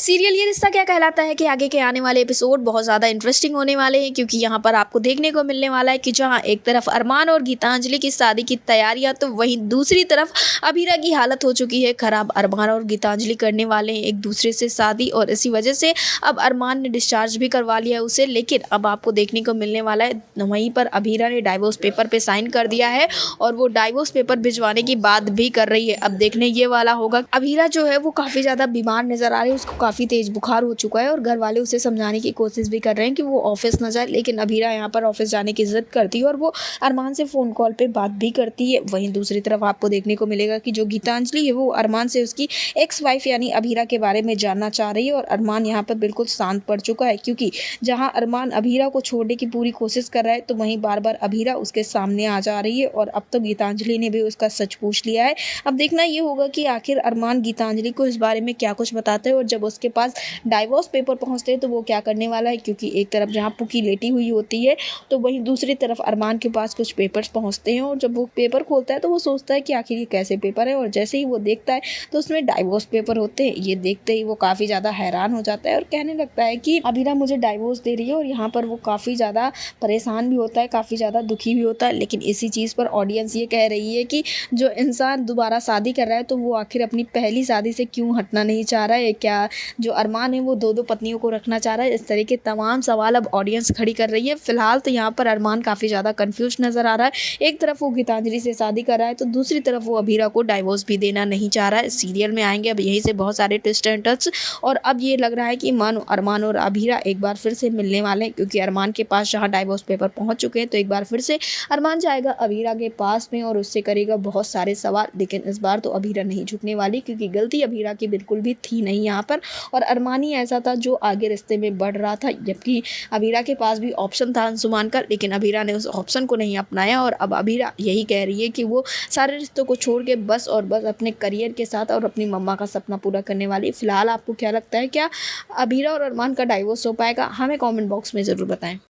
Serial ये रिश्ता क्या कहलाता है कि आगे के आने वाले एपिसोड बहुत ज़्यादा इंटरेस्टिंग होने वाले हैं, क्योंकि यहाँ पर आपको देखने को मिलने वाला है कि जहाँ एक तरफ अरमान और गीतांजलि की शादी की तैयारियां, तो वहीं दूसरी तरफ अभीरा की हालत हो चुकी है खराब। अरमान और गीतांजलि करने वाले हैं एक दूसरे से शादी, और इसी वजह से अब अरमान ने डिस्चार्ज भी करवा लिया है उसे। लेकिन अब आपको देखने को मिलने वाला है वहीं पर अभीरा ने डाइवोर्स पेपर पे साइन कर दिया है, और वो डाइवोर्स पेपर भिजवाने की बात भी कर रही है। अब देखने ये वाला होगा। अभीरा जो है वो काफ़ी ज़्यादा बीमार नजर आ रही है, उसको काफ़ी तेज बुखार हो चुका है, और घर वाले उसे समझाने की कोशिश भी कर रहे हैं कि वो ऑफिस ना जाए। लेकिन अभीरा यहाँ पर ऑफिस जाने की जिद करती है, और वो अरमान से फ़ोन कॉल पे बात भी करती है। वहीं दूसरी तरफ आपको देखने को मिलेगा कि जो गीतांजलि है वो अरमान से उसकी एक्स वाइफ यानी अभीरा के बारे में जानना चाह रही है, और अरमान यहाँ पर बिल्कुल शांत पड़ चुका है, क्योंकि जहाँ अरमान अभीरा को छोड़ने की पूरी कोशिश कर रहा है, तो वहीं बार बार अभीरा उसके सामने आ जा रही है। और अब तो गीतांजलि ने भी उसका सच पूछ लिया है। अब देखना ये होगा कि आखिर अरमान गीतांजलि को इस बारे में क्या कुछ बताता है, और जब उसके पास डाइवोर्स पेपर पहुंचते हैं तो वो क्या करने वाला है। क्योंकि एक तरफ जहां पुकी लेटी हुई होती है, तो वहीं दूसरी तरफ अरमान के पास कुछ पेपर्स पहुंचते हैं, और जब वो पेपर खोलता है तो वो सोचता है कि आखिर ये कैसे पेपर है, और जैसे ही वो देखता है तो उसमें डाइवोर्स पेपर होते हैं। ये देखते ही वो काफ़ी ज़्यादा हैरान हो जाता है, और कहने लगता है कि अभीरा मुझे डाइवोर्स दे रही है। और यहाँ पर वो काफ़ी ज़्यादा परेशान भी होता है, काफ़ी ज़्यादा दुखी भी होता है। लेकिन इसी चीज़ पर ऑडियंस ये कह रही है कि जो इंसान दोबारा शादी कर रहा है, तो वो आखिर अपनी पहली शादी से क्यों हटना नहीं चाह रहा है। क्या जो अरमान है वो दो दो पत्नियों को रखना चाह रहा है। इस तरह के तमाम सवाल अब ऑडियंस खड़ी कर रही है। फिलहाल तो यहाँ पर अरमान काफ़ी ज़्यादा कंफ्यूज नजर आ रहा है। एक तरफ वो गीतांजलि से शादी कर रहा है, तो दूसरी तरफ वो अभीरा को डाइवोर्स भी देना नहीं चाह रहा है। सीरियल में आएंगे अब यहीं से बहुत सारे ट्विस्ट एंड टर्न्स, और अब ये लग रहा है कि मानो अरमान और अभीरा एक बार फिर से मिलने वाले हैं, क्योंकि अरमान के पास जहाँ डाइवोर्स पेपर पहुंच चुके हैं, तो एक बार फिर से अरमान जाएगा अभीरा के पास में और उससे करेगा बहुत सारे सवाल। लेकिन इस बार तो अभीरा नहीं झुकने वाली, क्योंकि गलती अभीरा की बिल्कुल भी थी नहीं यहाँ पर, और अरमान ही ऐसा था जो आगे रिश्ते में बढ़ रहा था। जबकि अभीरा के पास भी ऑप्शन था अंशुमान का, लेकिन अभीरा ने उस ऑप्शन को नहीं अपनाया। और अब अभीरा यही कह रही है कि वो सारे रिश्तों को छोड़ के बस और बस अपने करियर के साथ और अपनी मम्मा का सपना पूरा करने वाली। फिलहाल आपको क्या लगता है, क्या अभीरा और अरमान का डाइवोर्स हो पाएगा? हमें कमेंट बॉक्स में ज़रूर बताएं।